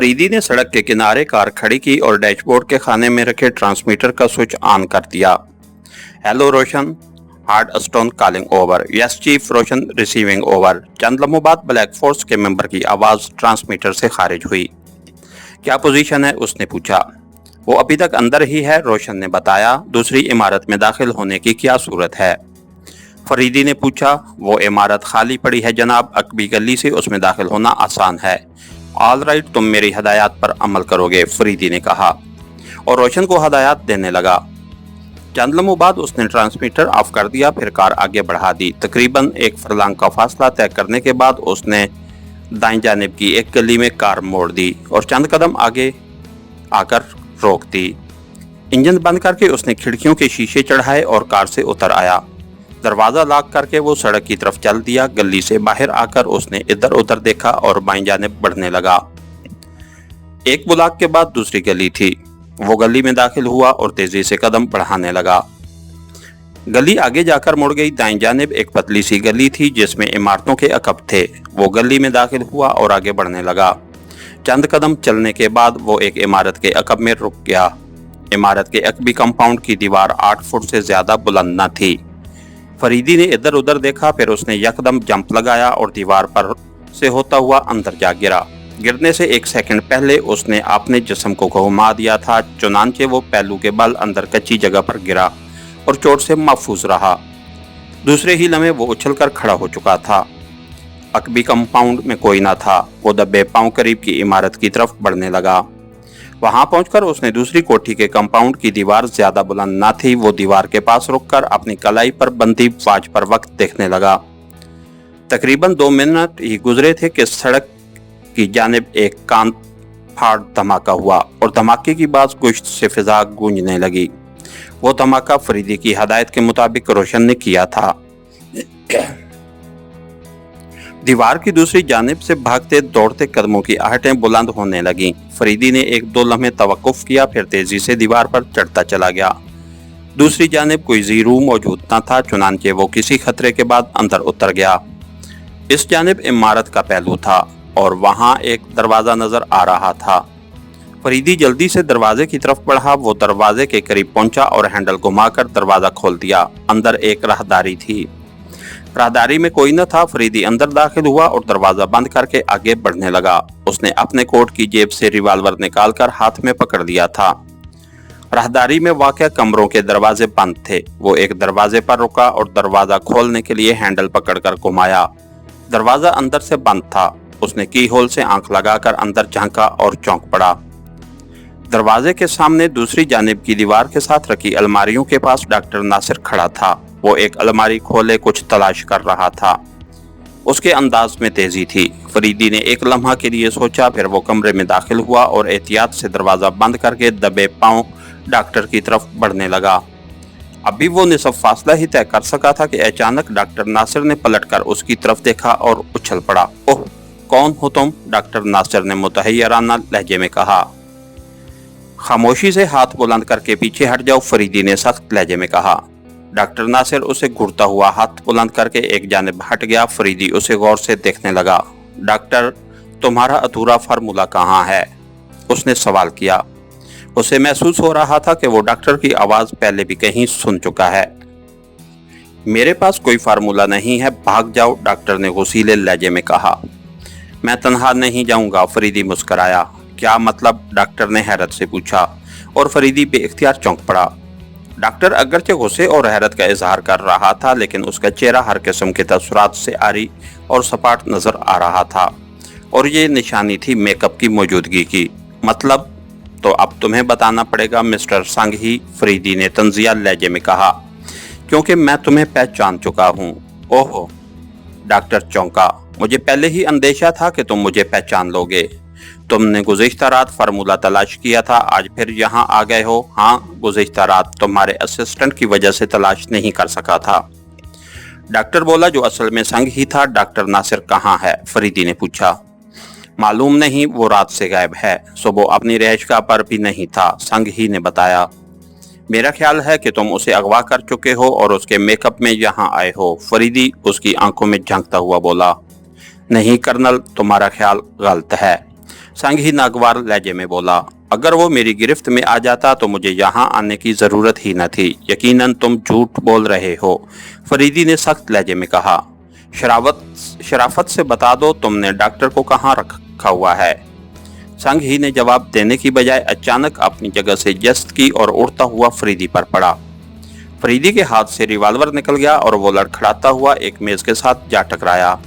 फरीदी ने सड़क के किनारे कार खड़ी की और डैशबोर्ड के खाने में रखे ट्रांसमीटर का स्विच ऑन कर दिया। Hello Roshan, hard stone calling over. Yes chief, Roshan receiving over. चंद लम्हों बाद ब्लैक फोर्स के मेंबर की आवाज ट्रांसमीटर से खारिज हुई। क्या पोजीशन है, उसने पूछा। वो अभी तक अंदर ही है, रोशन ने बताया। दूसरी इमारत में दाखिल होने की क्या सूरत है? फरीदी ने पूछा। वो इमारत खाली पड़ी है जनाब, अकबी गली से उसमें दाखिल होना आसान है। ऑल राइट, तुम मेरी हदायत पर अमल करोगे, फरीदी ने कहा और रोशन को हदायत देने लगा। चंद लम्हों बाद उसने ट्रांसमीटर ऑफ कर दिया, फिर कार आगे बढ़ा दी। तकरीबन 1 फरलांग का फासला तय करने के बाद उसने दाईं जानिब की एक गली में कार मोड़ दी और चंद कदम आगे आकर रोक दी। इंजन बंद करके उसने खिड़कियों के शीशे चढ़ाए और कार से उतर आया। दरवाजा लॉक करके वो सड़क की तरफ चल दिया। गली से बाहर आकर उसने इधर उधर देखा और बाईं जानिब बढ़ने लगा। एक ब्लॉक के बाद दूसरी गली थी। वो गली में दाखिल हुआ और तेजी से कदम बढ़ाने लगा। गली आगे जाकर मुड़ गई। दाईं जानिब एक पतली सी गली थी जिसमें इमारतों के अकब थे। वो गली में दाखिल हुआ और आगे बढ़ने लगा। चंद कदम चलने के बाद वो एक इमारत के अकब में रुक गया। इमारत के अकबी कंपाउंड की दीवार 8 फुट से ज्यादा बुलंद न थी। फरीदी ने इधर उधर देखा, फिर उसने यकदम जंप लगाया और दीवार पर से होता हुआ अंदर जा गिरा। गिरने से 1 सेकंड पहले उसने अपने जिस्म को घुमा दिया था, चुनांचे वो पहलू के बल अंदर कच्ची जगह पर गिरा और चोट से महफूज रहा। दूसरे ही लम्हे वो उछलकर खड़ा हो चुका था। अकबी कंपाउंड में कोई न था। वो दबे पांव करीब की इमारत की तरफ बढ़ने लगा। वहां पहुंचकर उसने दूसरी कोठी के कंपाउंड की दीवार ज्यादा बुलंद न थी। वो दीवार के पास रुककर अपनी कलाई पर बंधी वॉच पर वक्त देखने लगा। तकरीबन 2 मिनट ही गुजरे थे कि सड़क की जानिब एक कान फाड़ धमाका हुआ और धमाके की बात गोश्त से फिजा गूंजने लगी। वो धमाका फरीदी की हदायत के मुताबिक रोशन ने किया था। दीवार की दूसरी जानिब से भागते दौड़ते कदमों की आहटें बुलंद होने लगीं। फरीदी ने 1-2 लम्हे तवक्कुफ किया, फिर तेजी से दीवार पर चढ़ता चला गया। दूसरी जानिब कोई ज़ीरू मौजूद न था, चुनांचे वो किसी खतरे के बाद अंदर उतर गया। इस जानिब इमारत का पहलू था और वहां एक दरवाजा नजर आ रहा था। फरीदी जल्दी से दरवाजे की तरफ बढ़ा। वो दरवाजे के करीब पहुंचा और हैंडल घुमाकर दरवाजा खोल दिया। अंदर एक राहदारी थी। राहदारी में कोई न था। फरीदी अंदर दाखिल हुआ और दरवाजा बंद करके आगे बढ़ने लगा। उसने अपने कोट की जेब से रिवाल्वर निकालकर हाथ में पकड़ लिया था। राहदारी में वाक़या कमरों के दरवाजे बंद थे। वो एक दरवाजे पर रुका और दरवाजा खोलने के लिए हैंडल पकड़कर घुमाया। दरवाजा अंदर से बंद था। उसने की होल से आंख लगाकर अंदर झांका और चौंक पड़ा। दरवाजे के सामने दूसरी जानिब की दीवार के साथ रखी अलमारियों के पास डॉक्टर नासिर खड़ा था। वो एक अलमारी खोले कुछ तलाश कर रहा था। उसके अंदाज में तेजी थी। फरीदी ने एक लम्हा के लिए सोचा, फिर वो कमरे में दाखिल हुआ और एहतियात से दरवाजा बंद करके दबे पांव डॉक्टर की तरफ बढ़ने लगा। अभी वो निसफ फासला ही तय कर सका था कि अचानक डॉक्टर नासिर ने पलटकर उसकी तरफ देखा और उछल पड़ा। ओह, कौन हो तुम? डॉक्टर नासिर ने मुतहय्यराना लहजे में कहा। खामोशी से हाथ बुलंद करके पीछे हट जाओ, फरीदी ने सख्त लहजे में कहा। डॉक्टर नासिर उसे घूरता हुआ हाथ बुलंद करके एक जानिब हट गया। फरीदी उसे गौर से देखने लगा। डॉक्टर, तुम्हारा अधूरा फार्मूला कहाँ है? उसने सवाल किया। उसे महसूस हो रहा था कि वो डॉक्टर की आवाज पहले भी कहीं सुन चुका है। मेरे पास कोई फार्मूला नहीं है, भाग जाओ, डॉक्टर ने गुस्सीले लहजे में कहा। मैं तन्हा नहीं जाऊंगा, फरीदी मुस्कराया। क्या मतलब? डॉक्टर ने हैरत से पूछा और फरीदी बेइख्तियार चौंक पड़ा। डॉक्टर अगरचे गुस्से और हैरत का इजहार कर रहा था, लेकिन उसका चेहरा हर किस्म के तसुरात से आरी और सपाट नजर आ रहा था और ये निशानी थी मेकअप की मौजूदगी की। मतलब? तो अब तुम्हें बताना पड़ेगा मिस्टर संघी, फरीदी ने तंजिया लहजे में कहा, क्योंकि मैं तुम्हें पहचान चुका हूँ। ओहो, डॉक्टर चौंका। मुझे पहले ही अंदेशा था कि तुम मुझे पहचान लोगे। तुमने गुज़िश्ता रात फार्मूला तलाश किया था, आज फिर यहाँ आ गए हो। हाँ, गुज़िश्ता रात तुम्हारे असिस्टेंट की वजह से तलाश नहीं कर सका था। डॉक्टर बोला, जो असल में संग ही था। डॉक्टर नासिर कहाँ है? फरीदी ने पूछा। मालूम नहीं, वो रात से गायब है। सुबह अपनी रिहाइशगाह पर भी नहीं था, संग ही ने बताया। मेरा ख्याल है कि तुम उसे अगवा कर चुके हो और उसके मेकअप में यहाँ आए हो, फरीदी उसकी आंखों में झांकता हुआ बोला। नहीं कर्नल, तुम्हारा ख्याल गलत है। सांघी नागवार लहजे में बोला, अगर वो मेरी गिरफ्त में आ जाता तो मुझे यहाँ आने की जरूरत ही न थी। यकीनन तुम झूठ बोल रहे हो, फरीदी ने सख्त लहजे में कहा। शराफत से बता दो, तुमने डॉक्टर को कहाँ रखा हुआ है? सांघी ने जवाब देने की बजाय अचानक अपनी जगह से जस्त की और उड़ता हुआ फरीदी पर पड़ा। फरीदी के हाथ से रिवॉल्वर निकल गया और वो लड़खड़ाता हुआ एक मेज के साथ जा टकराया।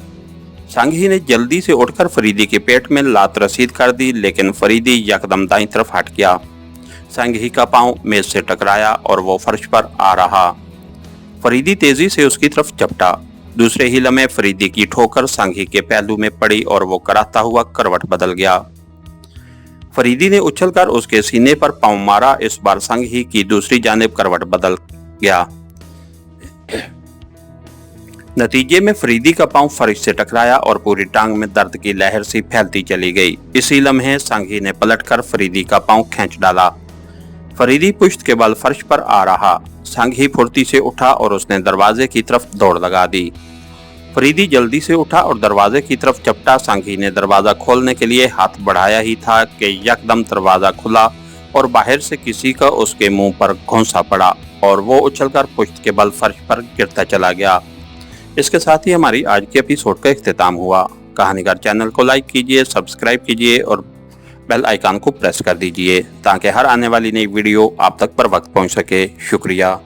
सांघी ने जल्दी से उठकर फरीदी के पेट में लात रसीद कर दी, लेकिन फरीदी यकदम दाईं तरफ हट गया। सांघी का पांव मेज से टकराया और वो फर्श पर आ रहा। फरीदी तेजी से उसकी तरफ झपटा। दूसरे ही लम्हे फरीदी की ठोकर सांघी के पहलू में पड़ी और वो कराहता हुआ करवट बदल गया। फरीदी ने उछलकर उसके सीने पर पांव मारा। इस बार सांघी की दूसरी जानिब करवट बदल गया। नतीजे में फरीदी का पांव फर्श से टकराया और पूरी टांग में दर्द की लहर सी फैलती चली गई। इसी लम्हे सांघी ने पलटकर फरीदी का पांव खींच डाला। फरीदी पुश्त के बल फर्श पर आ रहा। सांघी फुर्ती से उठा और उसने दरवाजे की तरफ दौड़ लगा दी। फरीदी जल्दी से उठा और दरवाजे की तरफ चपटा। सांघी ने दरवाजा खोलने के लिए हाथ बढ़ाया ही था कि यकदम दरवाजा खुला और बाहर से किसी का उसके मुंह पर घोंसा पड़ा और वो उछलकर पुश्त के बल फर्श पर गिरता चला गया। इसके साथ ही हमारी आज की एपिसोड का इख्तिताम हुआ। कहानीकार चैनल को लाइक कीजिए, सब्सक्राइब कीजिए और बेल आइकन को प्रेस कर दीजिए ताकि हर आने वाली नई वीडियो आप तक पर वक्त पहुंच सके। शुक्रिया।